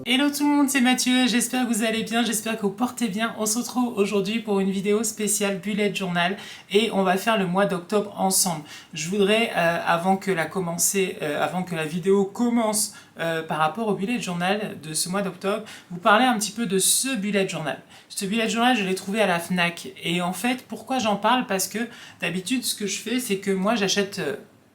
Hello tout le monde, c'est Mathieu, j'espère que vous allez bien, j'espère que vous portez bien. On se retrouve aujourd'hui pour une vidéo spéciale Bullet Journal et on va faire le mois d'octobre ensemble. Je voudrais, avant que la vidéo commence par rapport au Bullet Journal de ce mois d'octobre, vous parler un petit peu de ce Bullet Journal. Ce Bullet Journal, je l'ai trouvé à la FNAC et en fait, pourquoi j'en parle? Parce que d'habitude, ce que je fais, c'est que moi j'achète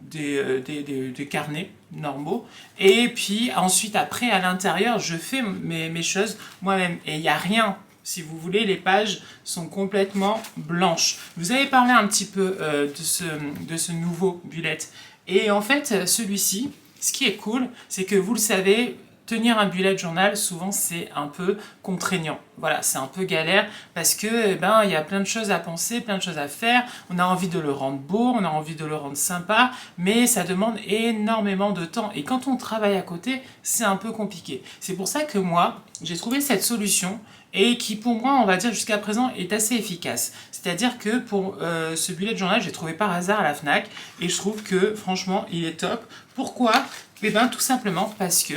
des carnets normaux et puis ensuite après à l'intérieur je fais mes choses moi-même et il n'y a rien, si vous voulez, les pages sont complètement blanches. Vous avez parlé un petit peu de ce nouveau bullet et en fait celui-ci, ce qui est cool, c'est que vous le savez, tenir un bullet journal, souvent c'est un peu contraignant. Voilà, c'est un peu galère parce que il y a plein de choses à penser, plein de choses à faire. On a envie de le rendre beau, on a envie de le rendre sympa, mais ça demande énormément de temps. Et quand on travaille à côté, c'est un peu compliqué. C'est pour ça que moi, j'ai trouvé cette solution et qui pour moi, on va dire jusqu'à présent, est assez efficace. C'est-à-dire que pour ce bullet journal, j'ai trouvé par hasard à la FNAC et je trouve que franchement, il est top. Pourquoi? Tout simplement parce que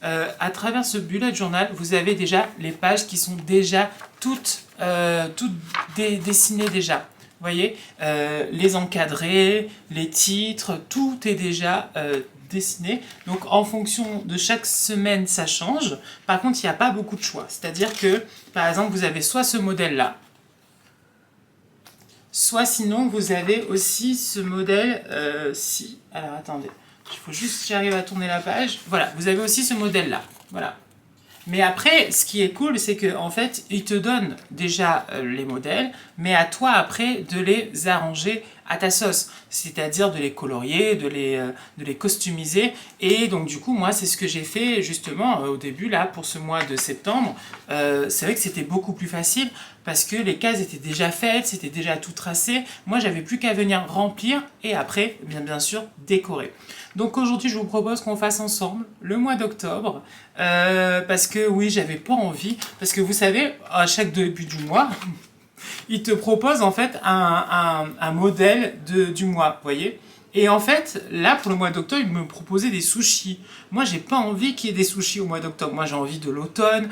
à travers ce bullet journal, vous avez déjà les pages qui sont déjà toutes dessinées déjà. Vous voyez, les encadrés, les titres, tout est déjà dessiné. Donc en fonction de chaque semaine, ça change. Par contre, il n'y a pas beaucoup de choix. C'est-à-dire que, par exemple, vous avez soit ce modèle-là, soit sinon vous avez aussi ce modèle-ci. Alors attendez. Il faut juste que j'arrive à tourner la page. Voilà, vous avez aussi ce modèle-là. Voilà. Mais après, ce qui est cool, c'est qu'en fait, il te donne déjà les modèles, mais à toi après de les arranger à ta sauce. C'est-à-dire de les colorier, de les customiser. Et donc du coup, moi, c'est ce que j'ai fait justement au début, là, pour ce mois de septembre. C'est vrai que c'était beaucoup plus facile parce que les cases étaient déjà faites, c'était déjà tout tracé. Moi, j'avais plus qu'à venir remplir et après, bien sûr, décorer. Donc aujourd'hui, je vous propose qu'on fasse ensemble le mois d'octobre parce que oui, j'avais pas envie, parce que vous savez, à chaque début du mois, il te propose en fait un modèle du mois, vous voyez. Et en fait, là, pour le mois d'octobre, il me proposait des sushis. Moi, j'ai pas envie qu'il y ait des sushis au mois d'octobre. Moi, j'ai envie de l'automne,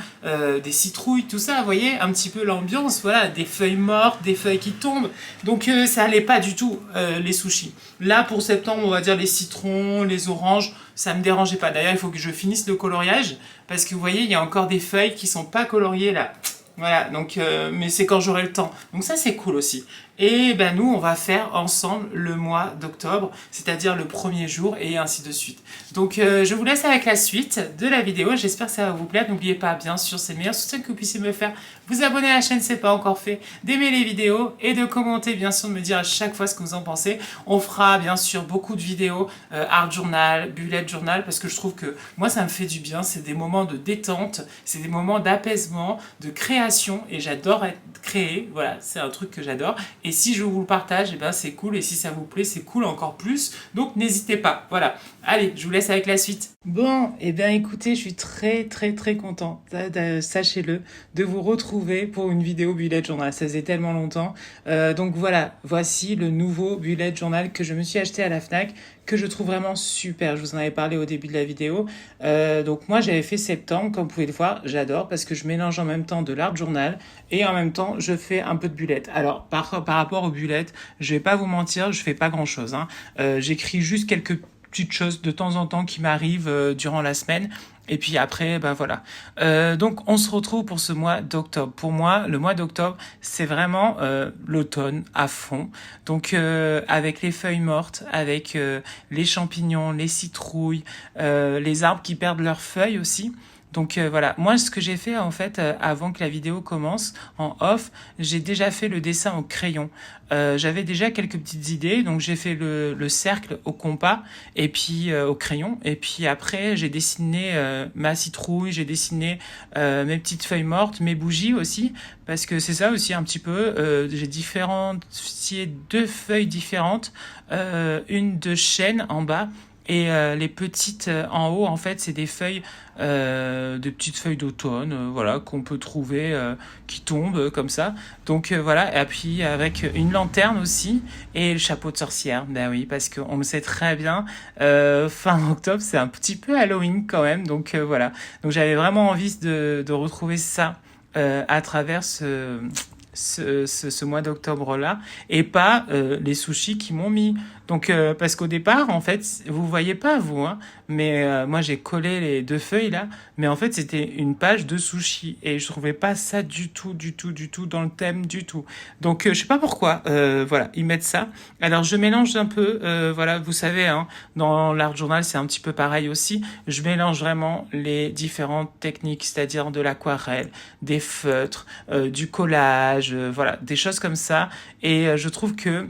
des citrouilles, tout ça, vous voyez, un petit peu l'ambiance, voilà, des feuilles mortes, des feuilles qui tombent. Donc, ça allait pas du tout, les sushis. Là, pour septembre, on va dire les citrons, les oranges, ça me dérangeait pas. D'ailleurs, il faut que je finisse le coloriage, parce que vous voyez, il y a encore des feuilles qui sont pas coloriées là. Voilà, donc, mais c'est quand j'aurai le temps. Donc ça, c'est cool aussi. Et nous, on va faire ensemble le mois d'octobre, c'est-à-dire le premier jour et ainsi de suite. Donc, je vous laisse avec la suite de la vidéo. J'espère que ça va vous plaire. N'oubliez pas, bien sûr, c'est le meilleur soutien que vous puissiez me faire. Vous abonner à la chaîne, c'est pas encore fait. D'aimer les vidéos et de commenter, bien sûr, de me dire à chaque fois ce que vous en pensez. On fera, bien sûr, beaucoup de vidéos, art journal, bullet journal, parce que je trouve que moi, ça me fait du bien. C'est des moments de détente, c'est des moments d'apaisement, de création, et j'adore être créé. Voilà, c'est un truc que j'adore. Et si je vous le partage, c'est cool. Et si ça vous plaît, c'est cool encore plus. Donc n'hésitez pas. Voilà. Allez, je vous laisse avec la suite. Bon, écoutez, je suis très content, sachez-le, de vous retrouver pour une vidéo bullet journal. Ça faisait tellement longtemps. Donc voilà, voici le nouveau bullet journal que je me suis acheté à la FNAC, que je trouve vraiment super. Je vous en avais parlé au début de la vidéo. Donc moi, j'avais fait septembre, comme vous pouvez le voir. J'adore parce que je mélange en même temps de l'art journal et en même temps, je fais un peu de bullet. Alors, par rapport au bullet, je vais pas vous mentir, je fais pas grand-chose. J'écris juste quelques petites choses de temps en temps qui m'arrivent durant la semaine. Et puis après, voilà. Donc, on se retrouve pour ce mois d'octobre. Pour moi, le mois d'octobre, c'est vraiment l'automne à fond. Donc, avec les feuilles mortes, avec les champignons, les citrouilles, les arbres qui perdent leurs feuilles aussi. Donc voilà, moi ce que j'ai fait en fait avant que la vidéo commence en off, j'ai déjà fait le dessin au crayon. J'avais déjà quelques petites idées, donc j'ai fait le cercle au compas et puis au crayon. Et puis après j'ai dessiné ma citrouille, j'ai dessiné mes petites feuilles mortes, mes bougies aussi, parce que c'est ça aussi un petit peu. J'ai différencié deux feuilles différentes, une de chêne en bas Et les petites en haut, en fait, c'est des feuilles, des petites feuilles d'automne, voilà, qu'on peut trouver, qui tombent comme ça. Donc voilà, et puis avec une lanterne aussi et le chapeau de sorcière. Ben oui, parce qu'on le sait très bien, fin octobre, c'est un petit peu Halloween quand même. Donc voilà. Donc j'avais vraiment envie de retrouver ça à travers ce mois d'octobre-là, et pas les sushis qui m'ont mis. Donc, parce qu'au départ, en fait, vous voyez pas, vous, hein, mais moi, j'ai collé les deux feuilles, là, mais en fait, c'était une page de sushis, et je trouvais pas ça du tout, du tout, du tout dans le thème, du tout. Donc, je sais pas pourquoi, voilà, ils mettent ça. Alors, je mélange un peu, voilà, vous savez, hein, dans l'art journal, c'est un petit peu pareil aussi. Je mélange vraiment les différentes techniques, c'est-à-dire de l'aquarelle, des feutres, du collage, voilà, des choses comme ça. Et je trouve que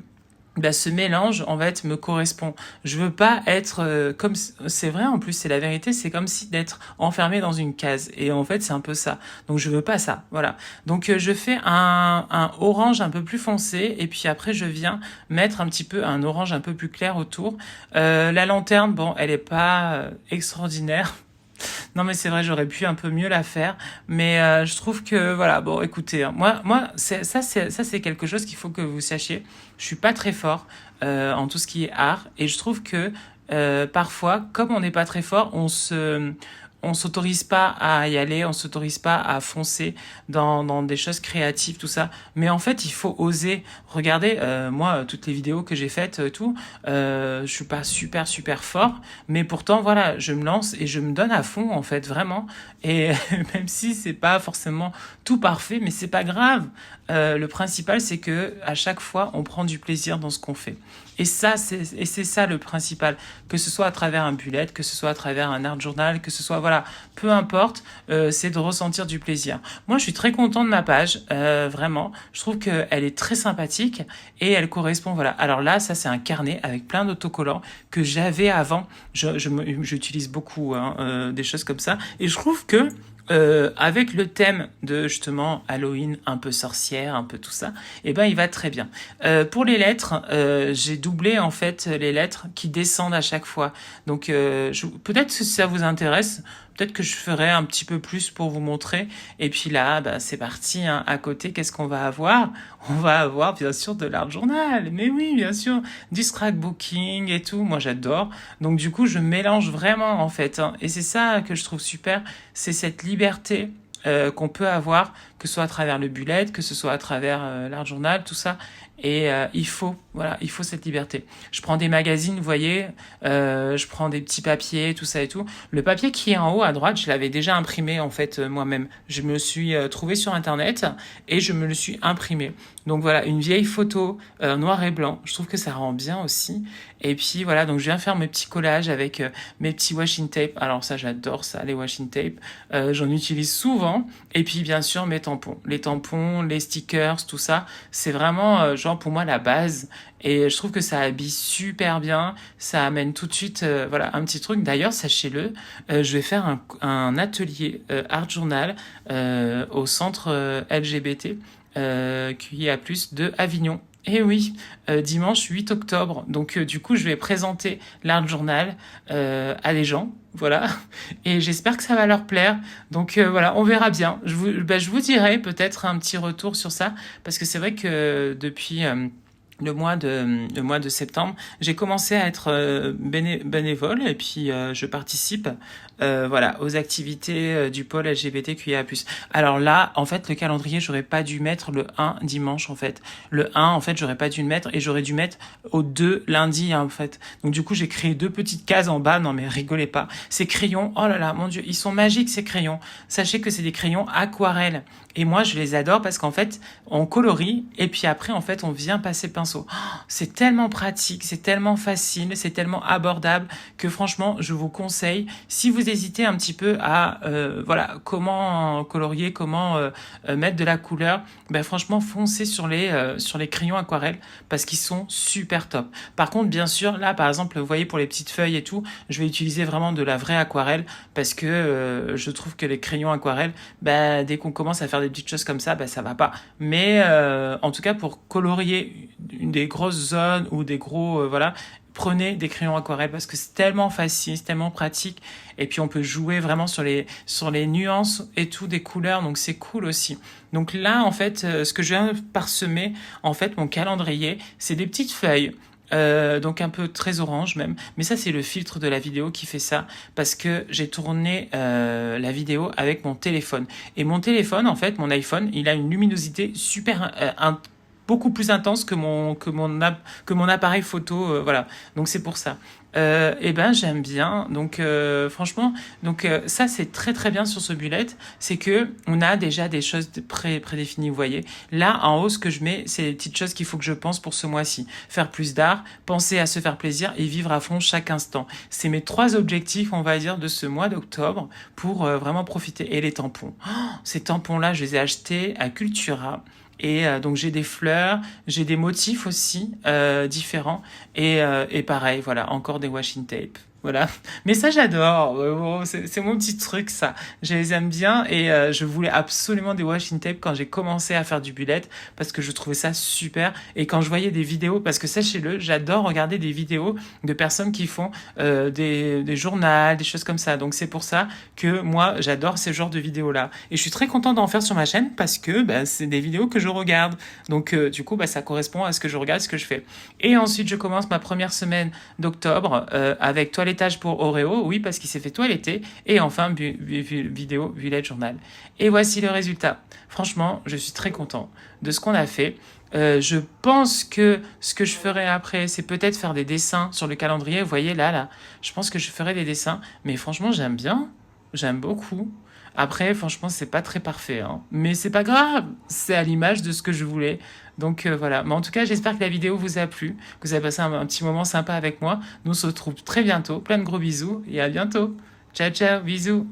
bah, ce mélange, en fait, me correspond. Je veux pas être comme... C'est vrai, en plus, c'est la vérité, c'est comme si d'être enfermé dans une case. Et en fait, c'est un peu ça. Donc, je veux pas ça, voilà. Donc, je fais un orange un peu plus foncé, et puis après, je viens mettre un petit peu un orange un peu plus clair autour. La lanterne, bon, elle est pas extraordinaire. Non, mais c'est vrai, j'aurais pu un peu mieux la faire, mais je trouve que voilà, bon, écoutez, hein, ça c'est quelque chose qu'il faut que vous sachiez. Je suis pas très fort en tout ce qui est art, et je trouve que parfois, comme on n'est pas très fort, on s'autorise pas à y aller, on s'autorise pas à foncer dans des choses créatives, tout ça. Mais en fait, il faut oser. Regardez, moi, toutes les vidéos que j'ai faites, tout, je suis pas super fort, mais pourtant, voilà, je me lance et je me donne à fond, en fait, vraiment. Et même si c'est pas forcément tout parfait, mais c'est pas grave. Le principal, c'est que à chaque fois, on prend du plaisir dans ce qu'on fait. Et c'est ça le principal, que ce soit à travers un bullet, que ce soit à travers un art journal, que ce soit voilà, peu importe, c'est de ressentir du plaisir. Moi, je suis très content de ma page, vraiment. Je trouve qu'elle est très sympathique et elle correspond, voilà. Alors là, ça c'est un carnet avec plein d'autocollants que j'avais avant. J'utilise beaucoup hein, des choses comme ça et je trouve que avec le thème de justement Halloween, un peu sorcière, un peu tout ça, et ben il va très bien. Pour les lettres, j'ai doublé en fait les lettres qui descendent à chaque fois. Donc peut-être que si ça vous intéresse, peut-être que je ferai un petit peu plus pour vous montrer. Et puis là, bah, c'est parti. Hein. À côté, qu'est-ce qu'on va avoir? On va avoir bien sûr de l'art journal. Mais oui, bien sûr, du scrapbooking et tout. Moi, j'adore. Donc du coup, je mélange vraiment en fait. Hein. Et c'est ça que je trouve super, c'est cette liberté qu'on peut avoir, que ce soit à travers le bullet, que ce soit à travers l'art journal, tout ça. Et il faut cette liberté. Je prends des magazines, vous voyez, je prends des petits papiers, tout ça et tout. Le papier qui est en haut à droite, je l'avais déjà imprimé en fait moi-même. Je me le suis trouvé sur internet et je me le suis imprimé. Donc voilà, une vieille photo noir et blanc. Je trouve que ça rend bien aussi. Et puis voilà, donc je viens faire mes petits collages avec mes petits washing tape. Alors ça, j'adore ça, les washing tape. J'en utilise souvent. Et puis bien sûr mes tampons, les stickers, tout ça. C'est vraiment genre pour moi la base. Et je trouve que ça habille super bien. Ça amène tout de suite voilà un petit truc. D'ailleurs, sachez-le, je vais faire un atelier art journal au centre LGBT QIA+ de Avignon. Et oui, dimanche 8 octobre. Donc du coup, je vais présenter l'art journal à des gens, voilà. Et j'espère que ça va leur plaire. Donc voilà, on verra bien. Je vous dirai peut-être un petit retour sur ça, parce que c'est vrai que depuis le mois de septembre, j'ai commencé à être bénévole et puis je participe voilà, aux activités du pôle LGBTQIA+. Alors là, en fait, le calendrier, j'aurais pas dû mettre le 1 dimanche, en fait. Le 1, en fait, j'aurais pas dû le mettre et j'aurais dû mettre au 2 lundi, hein, en fait. Donc du coup, j'ai créé deux petites cases en bas. Non mais rigolez pas. Ces crayons, oh là là, mon Dieu, ils sont magiques ces crayons. Sachez que c'est des crayons aquarelles. Et moi, je les adore parce qu'en fait, on colorie et puis après, en fait, on vient passer pinceau. Oh, c'est tellement pratique, c'est tellement facile, c'est tellement abordable que franchement, je vous conseille, si vous hésitez un petit peu à voilà comment colorier, comment mettre de la couleur, ben franchement, foncez sur les crayons aquarelles parce qu'ils sont super top. Par contre, bien sûr, là, par exemple, vous voyez pour les petites feuilles et tout, je vais utiliser vraiment de la vraie aquarelle parce que je trouve que les crayons aquarelles, ben dès qu'on commence à faire des petites choses comme ça, ben ça va pas. Mais en tout cas, pour colorier des grosses zones ou des gros voilà, prenez des crayons aquarelle parce que c'est tellement facile, c'est tellement pratique. Et puis, on peut jouer vraiment sur les nuances et tout des couleurs. Donc, c'est cool aussi. Donc là, en fait, ce que je viens de parsemer, en fait, mon calendrier, c'est des petites feuilles. Donc un peu très orange même, mais ça c'est le filtre de la vidéo qui fait ça parce que j'ai tourné la vidéo avec mon téléphone et mon téléphone en fait, mon iPhone, il a une luminosité super beaucoup plus intense que mon appareil photo, voilà. Donc c'est pour ça. Et ben j'aime bien. Donc franchement, ça c'est très très bien sur ce bullet, c'est que on a déjà des choses prédéfinies. Vous voyez, là en haut ce que je mets, c'est les petites choses qu'il faut que je pense pour ce mois-ci. Faire plus d'art, penser à se faire plaisir et vivre à fond chaque instant. C'est mes 3 objectifs, on va dire, de ce mois d'octobre pour vraiment profiter. Et les tampons, ces tampons-là, je les ai achetés à Cultura. Et donc j'ai des fleurs, j'ai des motifs aussi différents et pareil, voilà, encore des washing tape. Voilà. Mais ça, j'adore. Bon, c'est mon petit truc, ça. Je les aime bien et je voulais absolument des washing tape quand j'ai commencé à faire du bullet parce que je trouvais ça super. Et quand je voyais des vidéos, parce que sachez-le, j'adore regarder des vidéos de personnes qui font des journaux, des choses comme ça. Donc c'est pour ça que moi, j'adore ces genres de vidéos-là. Et je suis très contente d'en faire sur ma chaîne parce que bah, c'est des vidéos que je regarde. Donc du coup, bah, ça correspond à ce que je regarde, ce que je fais. Et ensuite, je commence ma première semaine d'octobre avec toilettage pour Oreo, oui, parce qu'il s'est fait toiletter. Et enfin, vidéo bullet journal. Et voici le résultat. Franchement, je suis très content de ce qu'on a fait. Je pense que ce que je ferai après, c'est peut-être faire des dessins sur le calendrier. Vous voyez, là, je pense que je ferai des dessins. Mais franchement, j'aime bien. J'aime beaucoup. Après, franchement, c'est pas très parfait, hein. Mais c'est pas grave. C'est à l'image de ce que je voulais. Donc voilà. Mais en tout cas, j'espère que la vidéo vous a plu, que vous avez passé un petit moment sympa avec moi. Nous on se retrouve très bientôt. Plein de gros bisous et à bientôt. Ciao, ciao, bisous.